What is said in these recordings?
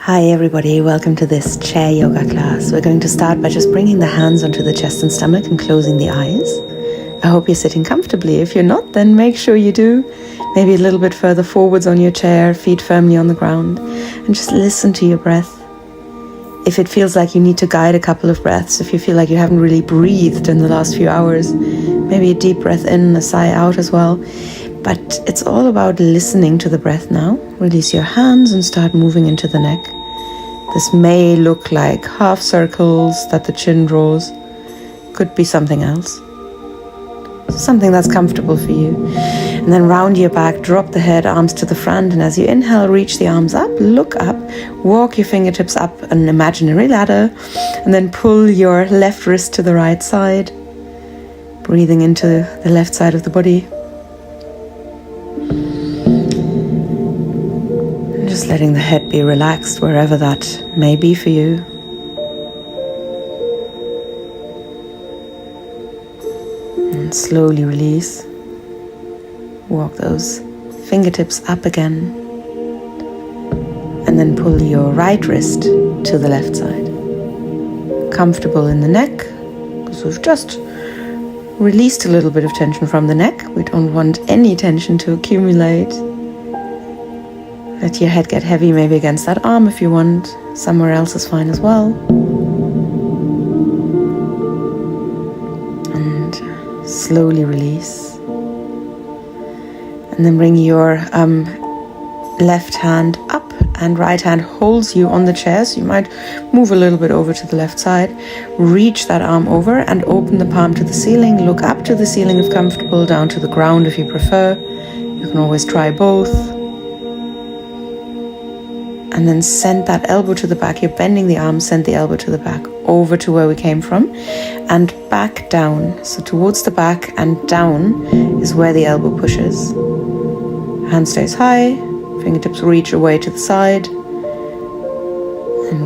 Hi everybody, welcome to this chair yoga class. We're going to start by just bringing the hands onto the chest and stomach and closing the eyes. I hope you're sitting comfortably. If you're not, then make sure you do. Maybe a little bit further forwards on your chair, feet firmly on the ground, and just listen to your breath. If it feels like you need to guide a couple of breaths, if you feel like you haven't really breathed in the last few hours, maybe a deep breath in, a sigh out as well. But it's all about listening to the breath now. Release your hands and start moving into the neck. This may look like half circles that the chin draws. Could be something else. Something that's comfortable for you. And then round your back, drop the head, arms to the front. And as you inhale, reach the arms up, look up, walk your fingertips up an imaginary ladder. And then pull your left wrist to the right side. Breathing into the left side of the body. Just letting the head be relaxed wherever that may be for you. And slowly release. Walk those fingertips up again. And then pull your right wrist to the left side. Comfortable in the neck, because we've just released a little bit of tension from the neck. We don't want any tension to accumulate. Let your head get heavy, maybe against that arm if you want. Somewhere else is fine as well. And slowly release. And then bring your left hand up and right hand holds you on the chair. So you might move a little bit over to the left side. Reach that arm over and open the palm to the ceiling. Look up to the ceiling if comfortable, down to the ground if you prefer. You can always try both. And then send that elbow to the back. You're bending the arm, send the elbow to the back, over to where we came from, and back down. So towards the back and down is where the elbow pushes. Hand stays high, fingertips reach away to the side. And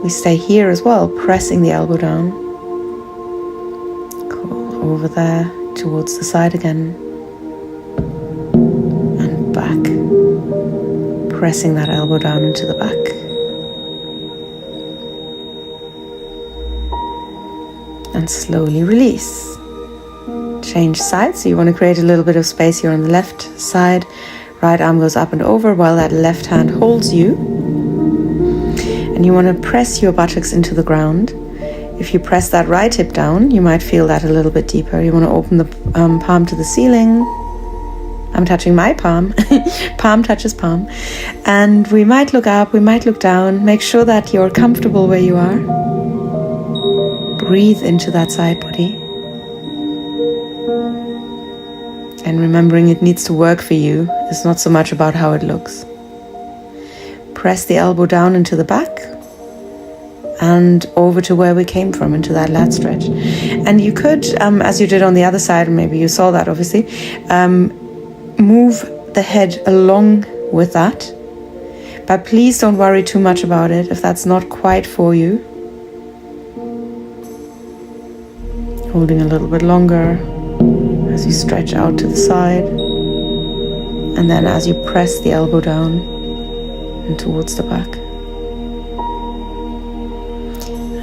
we stay here as well, pressing the elbow down. Cool, over there, towards the side again. And back. Pressing that elbow down into the back. And slowly release. Change sides. So you want to create a little bit of space here on the left side. Right arm goes up and over while that left hand holds you. And you want to press your buttocks into the ground. If you press that right hip down, you might feel that a little bit deeper. You want to open the palm to the ceiling. I'm touching my palm. Palm touches palm. And we might look up, we might look down. Make sure that you're comfortable where you are. Breathe into that side body. And remembering it needs to work for you. It's not so much about how it looks. Press the elbow down into the back. And over to where we came from, into that lat stretch. And you could, as you did on the other side, maybe you saw that obviously, move the head along with that, but please don't worry too much about it if that's not quite for you. Holding a little bit longer as you stretch out to the side, and then as you press the elbow down and towards the back.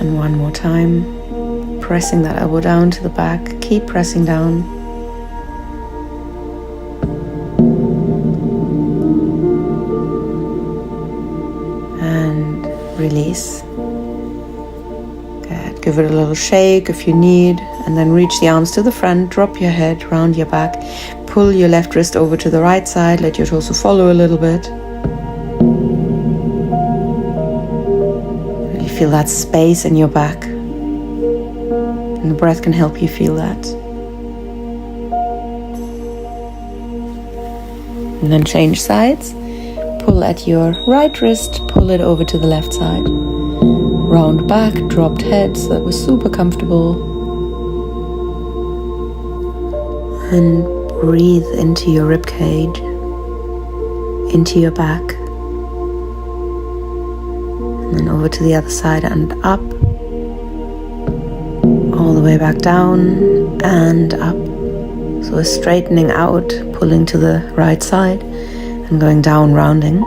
And one more time, pressing that elbow down to the back, keep pressing down. Release. Good. Give it a little shake if you need, and then reach the arms to the front, drop your head, round your back, pull your left wrist over to the right side, let your torso follow a little bit. Really feel that space in your back, and the breath can help you feel that. And then change sides. Pull at your right wrist, pull it over to the left side. Round back, dropped head, so that was super comfortable. And breathe into your rib cage, into your back. And then over to the other side and up. All the way back down and up. So we're straightening out, pulling to the right side. And going down, rounding.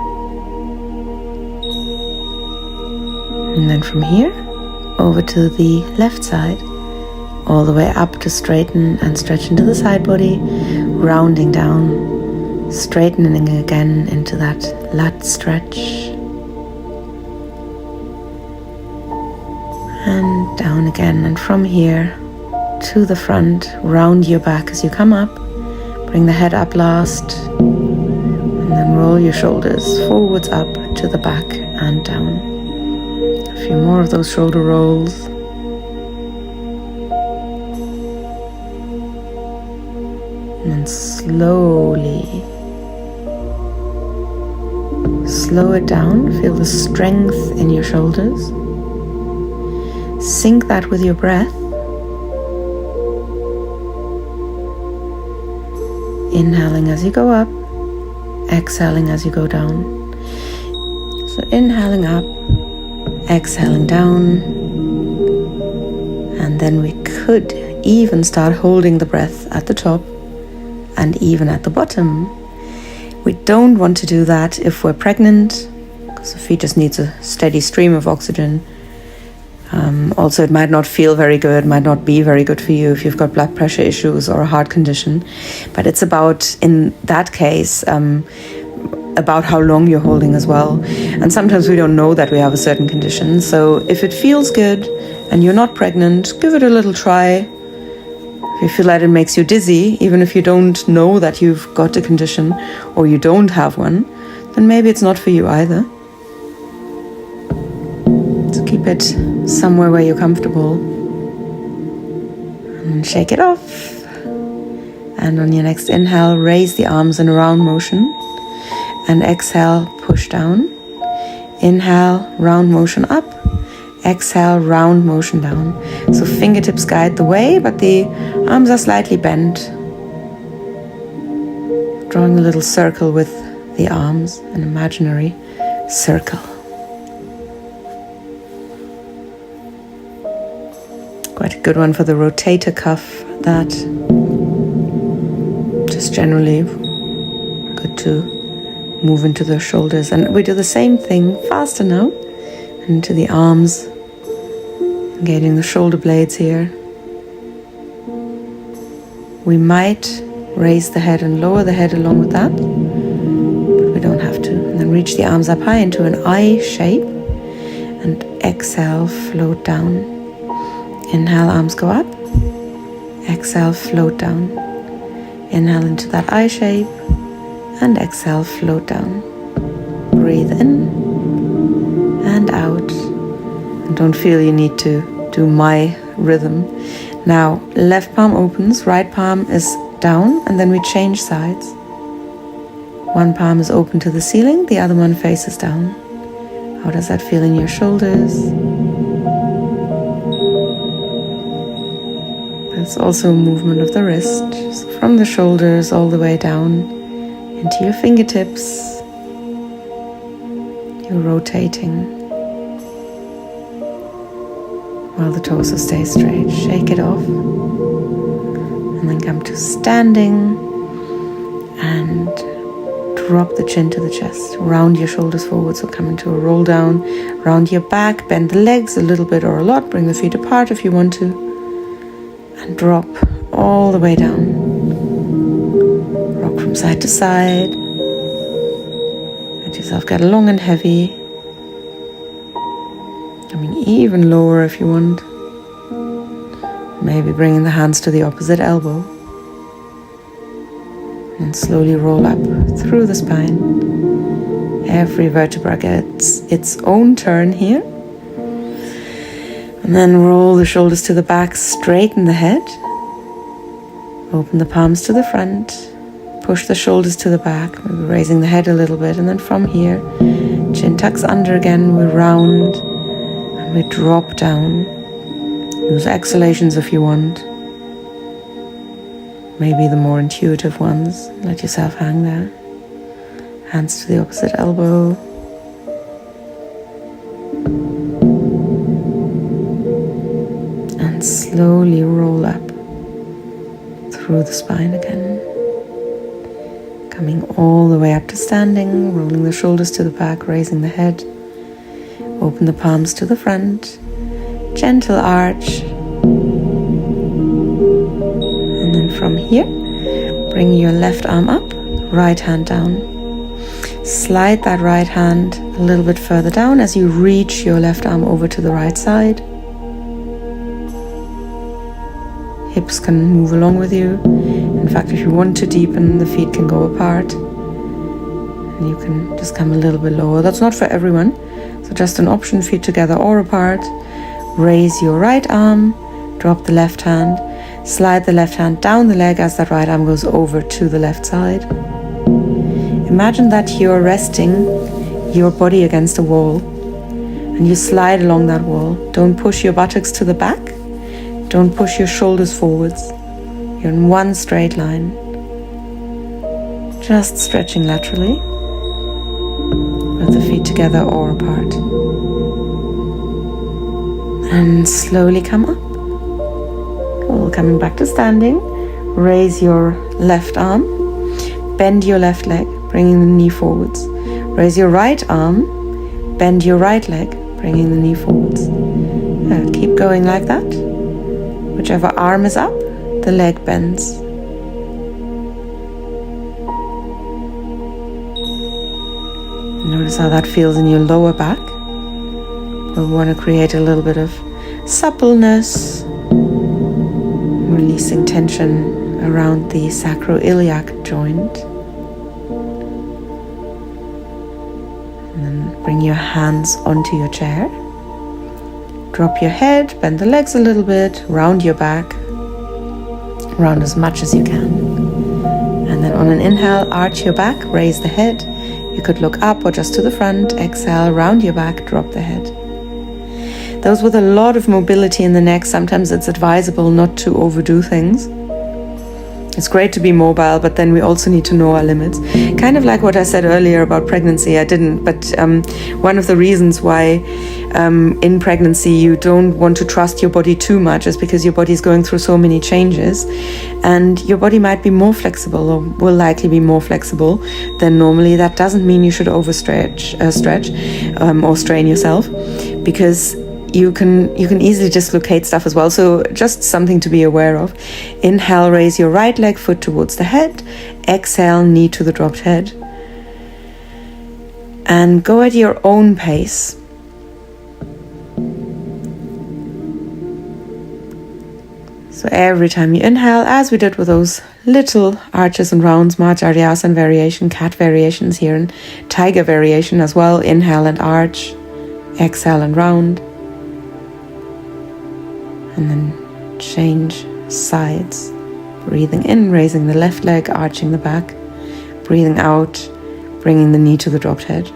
And then from here, over to the left side, all the way up to straighten and stretch into the side body, rounding down, straightening again into that lat stretch. And down again, and from here to the front, round your back as you come up, bring the head up last, and then roll your shoulders forwards up to the back and down. A few more of those shoulder rolls. And then slowly slow it down. Feel the strength in your shoulders. Sync that with your breath. Inhaling as you go up, exhaling as you go down. So inhaling up, exhaling down, and then we could even start holding the breath at the top and even at the bottom. We don't want to do that if we're pregnant, because the fetus needs a steady stream of oxygen. Also, it might not feel very good, might not be very good for you if you've got blood pressure issues or a heart condition. But it's about, in that case, about how long you're holding as well. And sometimes we don't know that we have a certain condition. So if it feels good and you're not pregnant, give it a little try. If you feel that it makes you dizzy, even if you don't know that you've got a condition or you don't have one, then maybe it's not for you either. So keep it somewhere where you're comfortable. And shake it off. And on your next inhale, raise the arms in a round motion. And exhale, push down. Inhale, round motion up. Exhale, round motion down. So fingertips guide the way, but the arms are slightly bent. Drawing a little circle with the arms, an imaginary circle. Quite a good one for the rotator cuff. That just generally good to move into the shoulders. And we do the same thing faster now. Into the arms. Engaging the shoulder blades here. We might raise the head and lower the head along with that, but we don't have to. And then reach the arms up high into an I shape and exhale, float down. Inhale, arms go up. Exhale, float down. Inhale into that I shape and exhale, float down. Breathe in and out. And don't feel you need to do my rhythm. Now, left palm opens, right palm is down, and then we change sides. One palm is open to the ceiling, the other one faces down. How does that feel in your shoulders? It's also a movement of the wrist, so from the shoulders all the way down into your fingertips. You're rotating. While the torso stays straight, shake it off. And then come to standing and drop the chin to the chest. Round your shoulders forward, so come into a roll down. Round your back, bend the legs a little bit or a lot. Bring the feet apart if you want to. And drop all the way down. Rock from side to side. Let yourself get long and heavy. Even lower if you want. Maybe bringing the hands to the opposite elbow. And slowly roll up through the spine. Every vertebra gets its own turn here. And then roll the shoulders to the back, straighten the head. Open the palms to the front. Push the shoulders to the back, maybe raising the head a little bit. And then from here, chin tucks under again, we round. We drop down. Use exhalations if you want. Maybe the more intuitive ones. Let yourself hang there. Hands to the opposite elbow. And slowly roll up through the spine again. Coming all the way up to standing, rolling the shoulders to the back, raising the head. Open the palms to the front. Gentle arch. And then from here, bring your left arm up, right hand down. Slide that right hand a little bit further down as you reach your left arm over to the right side. Hips can move along with you. In fact, if you want to deepen, the feet can go apart. And you can just come a little bit lower. That's not for everyone. So just an option, feet together or apart. Raise your right arm, drop the left hand. Slide the left hand down the leg as that right arm goes over to the left side. Imagine that you're resting your body against a wall and you slide along that wall. Don't push your buttocks to the back. Don't push your shoulders forwards. You're in one straight line. Just stretching laterally with the feet together or apart. And slowly come up. Cool. Coming back to standing. Raise your left arm. Bend your left leg, bringing the knee forwards. Raise your right arm. Bend your right leg, bringing the knee forwards. Keep going like that. Whichever arm is up, the leg bends. Notice how that feels in your lower back. We want to create a little bit of suppleness, releasing tension around the sacroiliac joint. And then bring your hands onto your chair. Drop your head, bend the legs a little bit, round your back, round as much as you can. And then on an inhale, arch your back, raise the head. You could look up or just to the front. Exhale, round your back, drop the head. Those with a lot of mobility in the neck, sometimes it's advisable not to overdo things. It's great to be mobile, but then we also need to know our limits. Kind of like what I said earlier about pregnancy. I didn't, but one of the reasons why in pregnancy you don't want to trust your body too much is because your body is going through so many changes, and your body might be more flexible or will likely be more flexible than normally. That doesn't mean you should overstretch, or strain yourself, because you can easily dislocate stuff as well. So just something to be aware of. Inhale, raise your right leg, foot towards the head. Exhale, knee to the dropped head. And go at your own pace. So every time you inhale, as we did with those little arches and rounds, Mahacharyasana variation, cat variations here, and tiger variation as well. Inhale and arch, exhale and round. And then change sides. Breathing in, raising the left leg, arching the back. Breathing out, bringing the knee to the dropped head.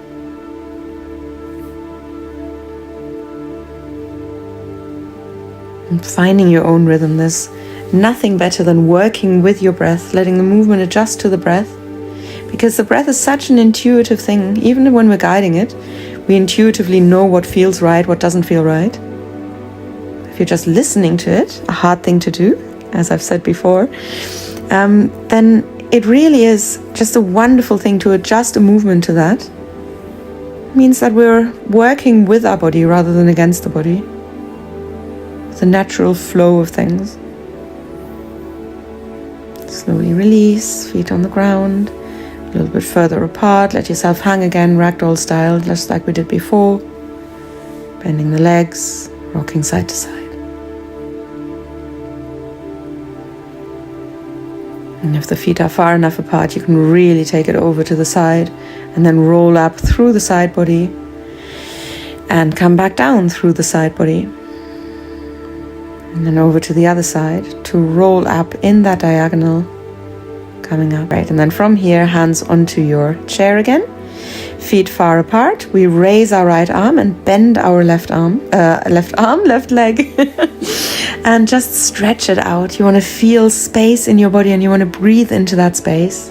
And finding your own rhythm. There's nothing better than working with your breath, letting the movement adjust to the breath. Because the breath is such an intuitive thing. Even when we're guiding it, we intuitively know what feels right, what doesn't feel right. If you're just listening to it, a hard thing to do, as I've said before, then it really is just a wonderful thing to adjust a movement to that. It means that we're working with our body rather than against the body. The natural flow of things. Slowly release, feet on the ground, a little bit further apart. Let yourself hang again, ragdoll style, just like we did before. Bending the legs, rocking side to side. And if the feet are far enough apart, you can really take it over to the side and then roll up through the side body and come back down through the side body. And then over to the other side to roll up in that diagonal, coming up. Right, and then from here, hands onto your chair again. Feet far apart. We raise our right arm and bend our left leg. And just stretch it out. You want to feel space in your body and you want to breathe into that space.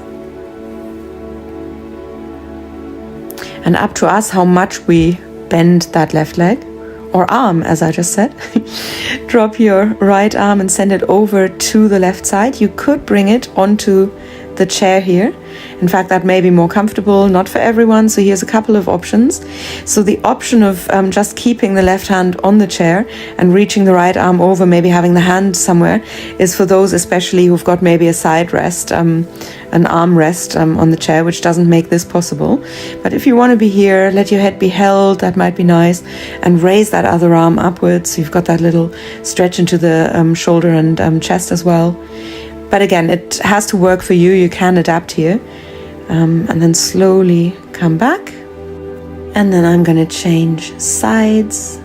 And up to us how much we bend that left leg or arm, as I just said. Drop your right arm and send it over to the left side. You could bring it onto the chair here. In fact, that may be more comfortable, not for everyone. So here's a couple of options. So the option of just keeping the left hand on the chair and reaching the right arm over, maybe having the hand somewhere, is for those especially who've got maybe a side rest, an arm rest on the chair, which doesn't make this possible. But if you want to be here, let your head be held, that might be nice, and raise that other arm upwards. So you've got that little stretch into the shoulder and chest as well. But again, it has to work for you. You can adapt here. And then slowly come back. And then I'm going to change sides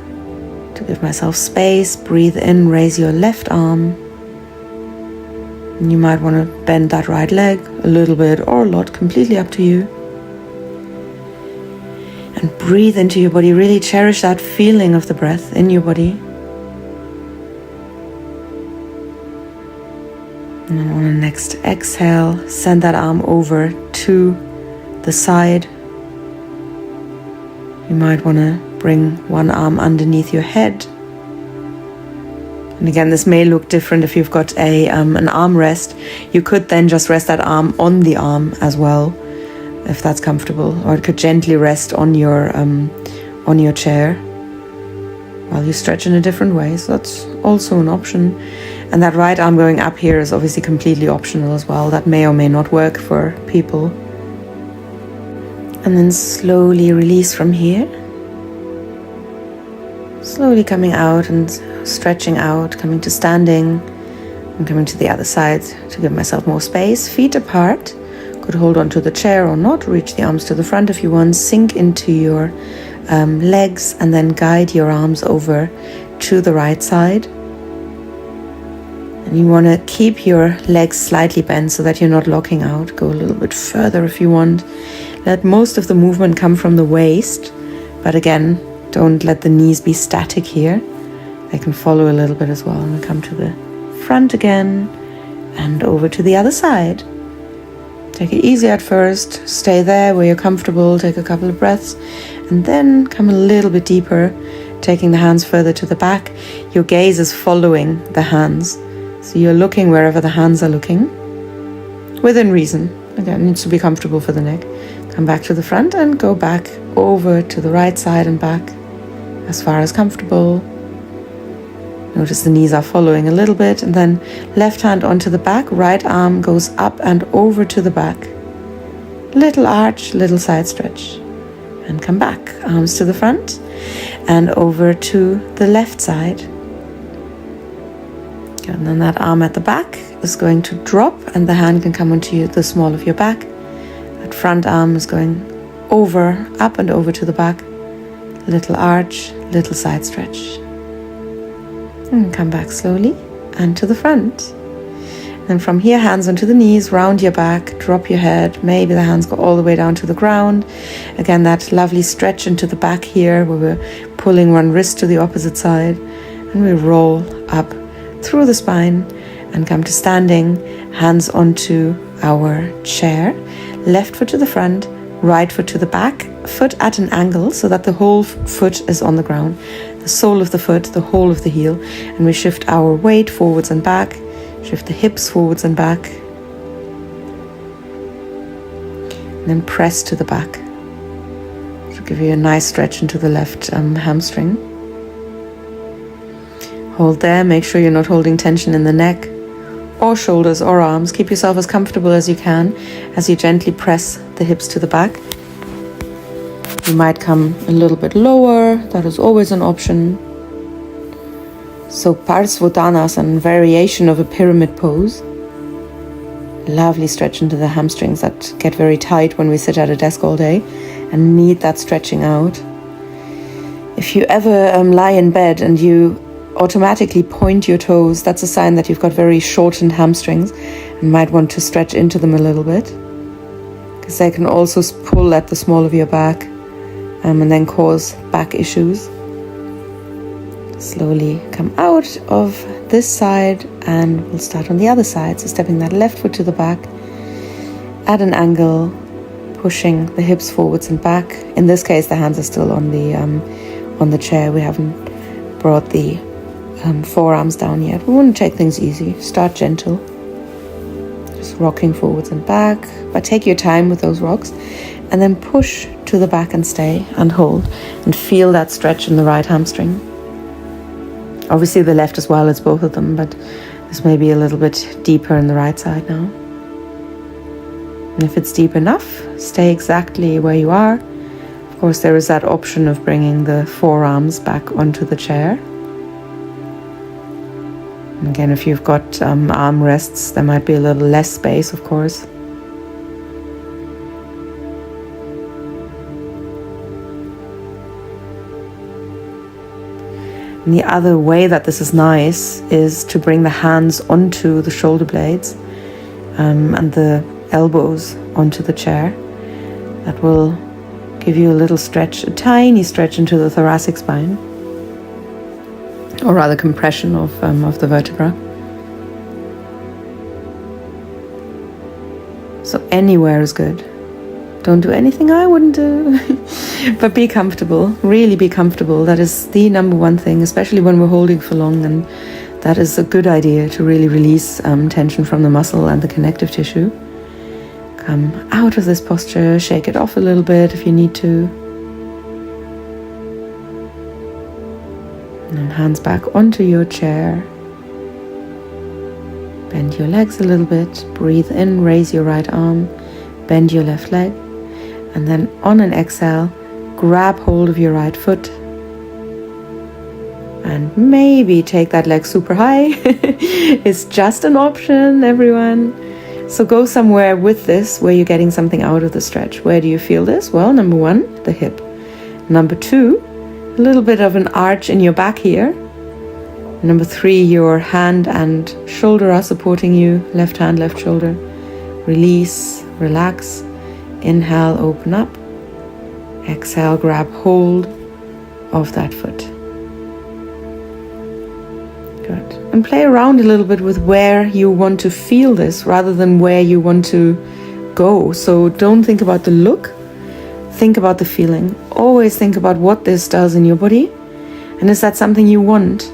to give myself space. Breathe in, raise your left arm. And you might want to bend that right leg a little bit or a lot, completely up to you. And breathe into your body. Really cherish that feeling of the breath in your body. And then on the next exhale, send that arm over to the side. You might want to bring one arm underneath your head. And again, this may look different if you've got an arm rest. You could then just rest that arm on the arm as well, if that's comfortable. Or it could gently rest on your chair while you stretch in a different way. So that's also an option. And that right arm going up here is obviously completely optional as well. That may or may not work for people. And then slowly release from here. Slowly coming out and stretching out, coming to standing, and coming to the other side to give myself more space. Feet apart. Could hold onto the chair or not. Reach the arms to the front if you want. Sink into your legs and then guide your arms over to the right side. And you want to keep your legs slightly bent so that you're not locking out. Go a little bit further if you want. Let most of the movement come from the waist. But again, don't let the knees be static here. They can follow a little bit as well. And we come to the front again and over to the other side. Take it easy at first. Stay there where you're comfortable. Take a couple of breaths. And then come a little bit deeper, taking the hands further to the back. Your gaze is following the hands. So you're looking wherever the hands are looking, within reason. Again, it needs to be comfortable for the neck. Come back to the front and go back over to the right side and back as far as comfortable. Notice the knees are following a little bit, and then left hand onto the back, right arm goes up and over to the back. Little arch, little side stretch. And come back, arms to the front and over to the left side. And then that arm at the back is going to drop and the hand can come onto the small of your back. That front arm is going over, up and over to the back. Little arch, little side stretch. And come back slowly and to the front. And from here, hands onto the knees, round your back, drop your head. Maybe the hands go all the way down to the ground. Again, that lovely stretch into the back here where we're pulling one wrist to the opposite side. And we roll up through the spine and come to standing, hands onto our chair, left foot to the front, right foot to the back, foot at an angle so that the whole foot is on the ground, the sole of the foot, the whole of the heel, and we shift our weight forwards and back, shift the hips forwards and back, and then press to the back to give you a nice stretch into the left hamstring. Hold there, make sure you're not holding tension in the neck or shoulders or arms. Keep yourself as comfortable as you can as you gently press the hips to the back. You might come a little bit lower, that is always an option. So Parsvottanasana, variation of a pyramid pose. Lovely stretch into the hamstrings that get very tight when we sit at a desk all day and need that stretching out. If you ever lie in bed and you automatically point your toes, that's a sign that you've got very shortened hamstrings and might want to stretch into them a little bit, because they can also pull at the small of your back and then cause back issues. Slowly come out of this side and we'll start on the other side. So stepping that left foot to the back at an angle, pushing the hips forwards and back. In this case, the hands are still on the chair. We haven't brought the forearms down yet. We want to take things easy. Start gentle. Just rocking forwards and back, but take your time with those rocks, and then push to the back and stay and hold and feel that stretch in the right hamstring. Obviously the left as well, it's both of them, but this may be a little bit deeper in the right side now. And if it's deep enough, stay exactly where you are. Of course, there is that option of bringing the forearms back onto the chair. And again, if you've got armrests, there might be a little less space, of course. And the other way that this is nice is to bring the hands onto the shoulder blades and the elbows onto the chair. That will give you a little stretch, a tiny stretch into the thoracic spine, or rather compression of the vertebra. So anywhere is good. Don't do anything I wouldn't do, but be comfortable, really be comfortable. That is the number one thing, especially when we're holding for long, and that is a good idea to really release tension from the muscle and the connective tissue. Come out of this posture, shake it off a little bit if you need to. And then hands back onto your chair. Bend your legs a little bit, breathe in, raise your right arm, bend your left leg. And then on an exhale, grab hold of your right foot and maybe take that leg super high. It's just an option, everyone. So go somewhere with this where you're getting something out of the stretch. Where do you feel this? Well, number one, the hip. Number two, a little bit of an arch in your back here. Number three, your hand and shoulder are supporting you. Left hand, left shoulder. Release, relax. Inhale, open up. Exhale, grab hold of that foot. Good. And play around a little bit with where you want to feel this rather than where you want to go. So don't think about the look, think about the feeling. Always think about what this does in your body, and is that something you want?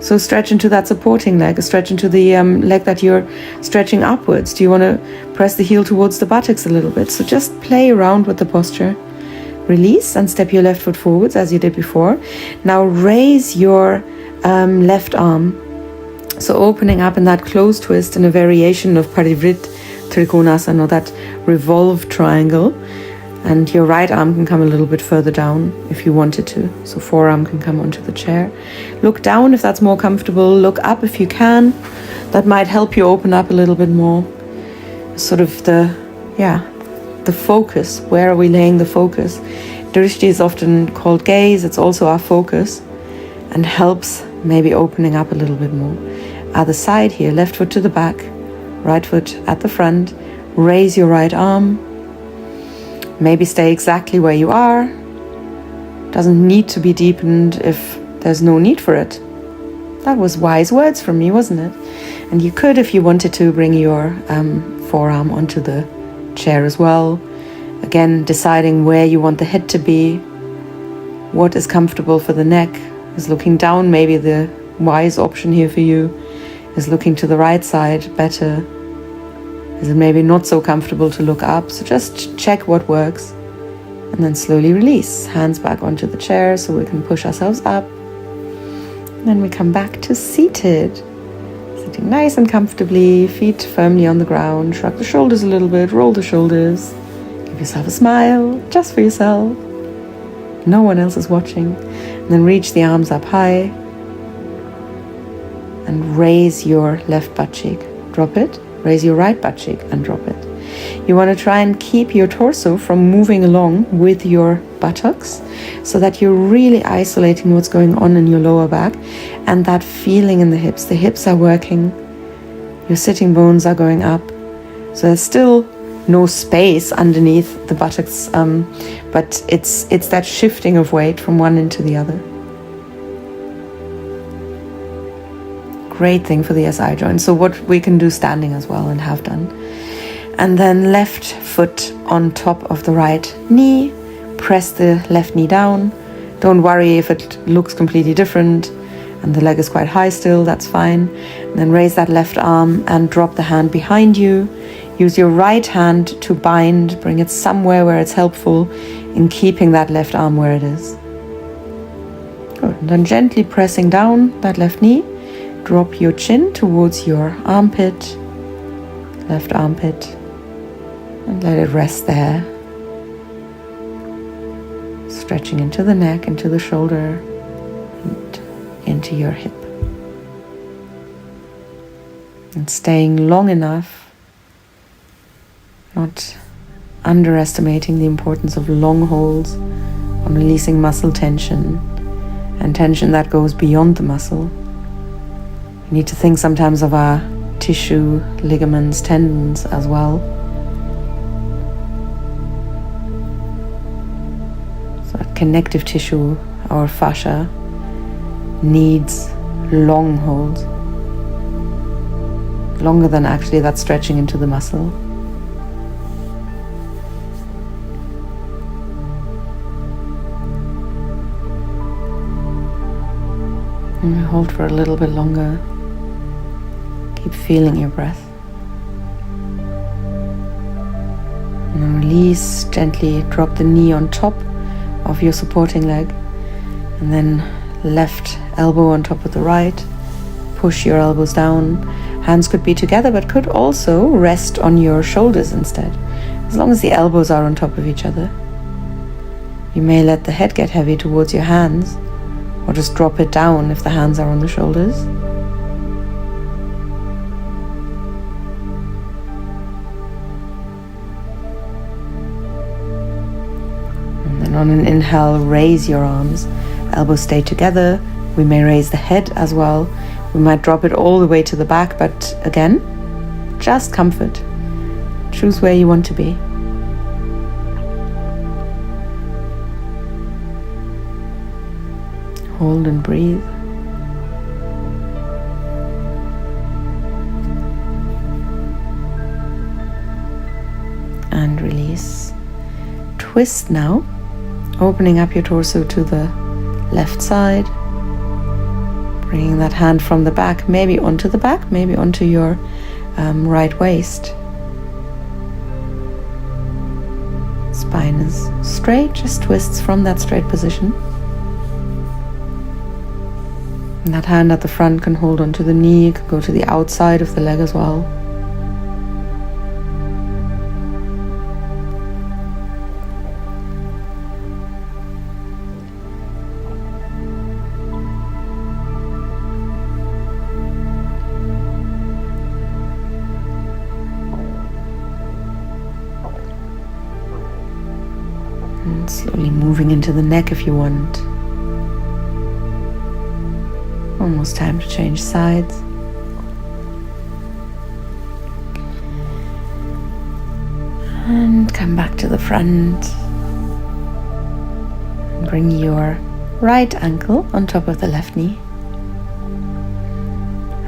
So stretch into that supporting leg, stretch into the leg that you're stretching upwards. Do you want to press the heel towards the buttocks a little bit? So just play around with the posture. Release and step your left foot forwards as you did before. Now raise your left arm. So opening up in that closed twist in a variation of Parivrit Trikonasana, or that revolve triangle. And your right arm can come a little bit further down if you wanted to. So forearm can come onto the chair. Look down if that's more comfortable. Look up if you can. That might help you open up a little bit more. Sort of the focus. Where are we laying the focus? Drishti is often called gaze. It's also our focus and helps maybe opening up a little bit more. Other side here, left foot to the back, right foot at the front. Raise your right arm. Maybe stay exactly where you are. Doesn't need to be deepened if there's no need for it. That was wise words from me, wasn't it? And you could, if you wanted to, bring your forearm onto the chair as well. Again, deciding where you want the head to be. What is comfortable for the neck. Is looking down maybe the wise option here for you? Is looking to the right side better? Is it maybe not so comfortable to look up? So just check what works. And then slowly release. Hands back onto the chair so we can push ourselves up. And then we come back to seated. Sitting nice and comfortably, feet firmly on the ground. Shrug the shoulders a little bit, roll the shoulders. Give yourself a smile, just for yourself. No one else is watching. And then reach the arms up high. And raise your left butt cheek. Drop it. Raise your right butt cheek and drop it. You want to try and keep your torso from moving along with your buttocks so that you're really isolating what's going on in your lower back and that feeling in the hips. The hips are working. Your sitting bones are going up. So there's still no space underneath the buttocks, but it's that shifting of weight from one into the other. Great thing for the SI joint. So what we can do standing as well and have done. And then left foot on top of the right knee. Press the left knee down. Don't worry if it looks completely different. and the leg is quite high still, that's fine. And then raise that left arm and drop the hand behind you. Use your right hand to bind, bring it somewhere where it's helpful in keeping that left arm where it is. Good. And then gently pressing down that left knee, drop your chin towards your armpit, left armpit, and let it rest there. Stretching into the neck, into the shoulder, and into your hip. And staying long enough, not underestimating the importance of long holds on releasing muscle tension and tension that goes beyond the muscle. We need to think sometimes of our tissue, ligaments, tendons as well. So that connective tissue, our fascia, needs long holds, longer than actually that stretching into the muscle. And hold for a little bit longer. Keep feeling your breath. And then release, gently drop the knee on top of your supporting leg. And then left elbow on top of the right. Push your elbows down. Hands could be together, but could also rest on your shoulders instead, as long as the elbows are on top of each other. You may let the head get heavy towards your hands, or just drop it down if the hands are on the shoulders. And then on an inhale, raise your arms. Elbows stay together. We may raise the head as well. We might drop it all the way to the back, but again, just comfort. Choose where you want to be. Hold and breathe. And release. Twist now, opening up your torso to the left side. Bringing that hand from the back, maybe onto the back, maybe onto your right waist. Spine is straight, just twists from that straight position. And that hand at the front can hold onto the knee, it can go to the outside of the leg as well. And slowly moving into the neck if you want. Almost time to change sides. And come back to the front. And bring your right ankle on top of the left knee.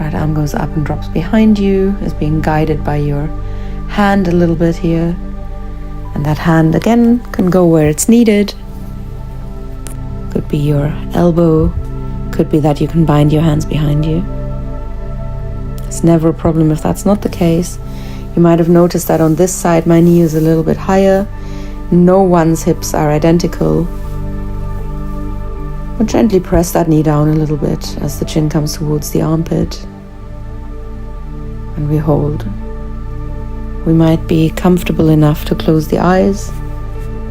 Right arm goes up and drops behind you, is being guided by your hand a little bit here. And that hand again can go where it's needed. Could be your elbow, could be that you can bind your hands behind you. It's never a problem if that's not the case. You might have noticed that on this side my knee is a little bit higher. No one's hips are identical. But gently press that knee down a little bit as the chin comes towards the armpit. And we hold. We might be comfortable enough to close the eyes,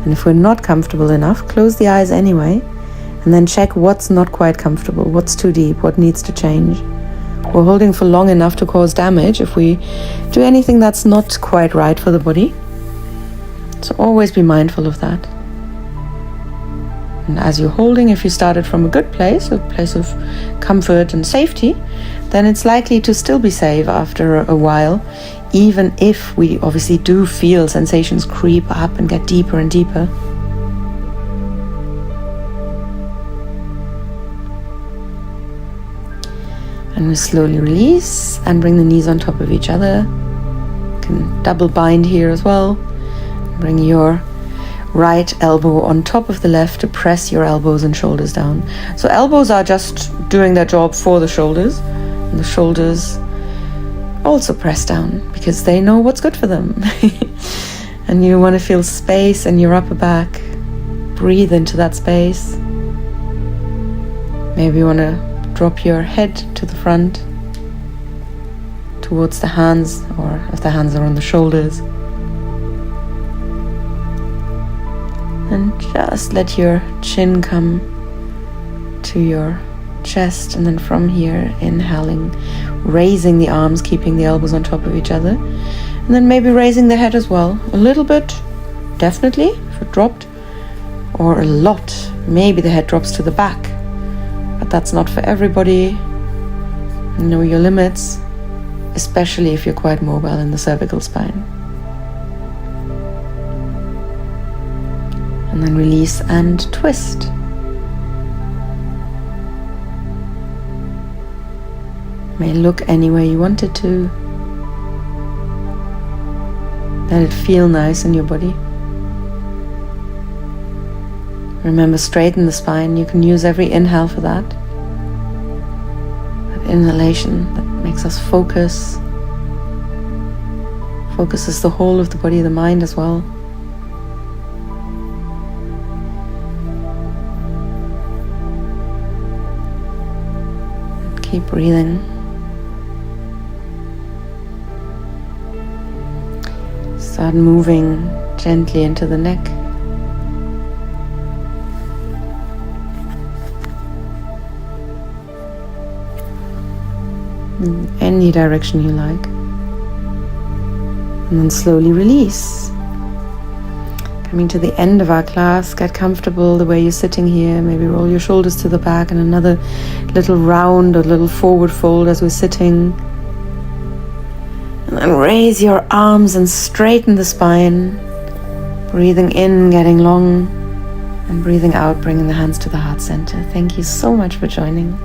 and if we're not comfortable enough, close the eyes anyway, and then check what's not quite comfortable, what's too deep, what needs to change. We're holding for long enough to cause damage if we do anything that's not quite right for the body. So always be mindful of that. And as you're holding, if you started from a good place, a place of comfort and safety, then it's likely to still be safe after a while, even if we obviously do feel sensations creep up and get deeper and deeper. And we slowly release and bring the knees on top of each other. You can double bind here as well. Bring your right elbow on top of the left to press your elbows and shoulders down. So elbows are just doing their job for the shoulders, and the shoulders also press down because they know what's good for them. And you want to feel space in your upper back. Breathe into that space. Maybe you want to drop your head to the front, towards the hands, or if the hands are on the shoulders. And just let your chin come to your chest, and then from here, inhaling, raising the arms, keeping the elbows on top of each other, and then maybe raising the head as well, a little bit, definitely, if it dropped, or a lot, maybe the head drops to the back, but that's not for everybody. Know your limits, especially if you're quite mobile in the cervical spine. And then release and twist. May look any way you want it to. Let it feel nice in your body. Remember, straighten the spine. You can use every inhale for that. That inhalation that makes us focus. Focuses the whole of the body, the mind as well. Keep breathing. Start moving gently into the neck. In any direction you like. And then slowly release. Coming to the end of our class, get comfortable the way you're sitting here. Maybe roll your shoulders to the back and another little round or little forward fold as we're sitting. And then raise your arms and straighten the spine. Breathing in, getting long, and breathing out, bringing the hands to the heart center. Thank you so much for joining.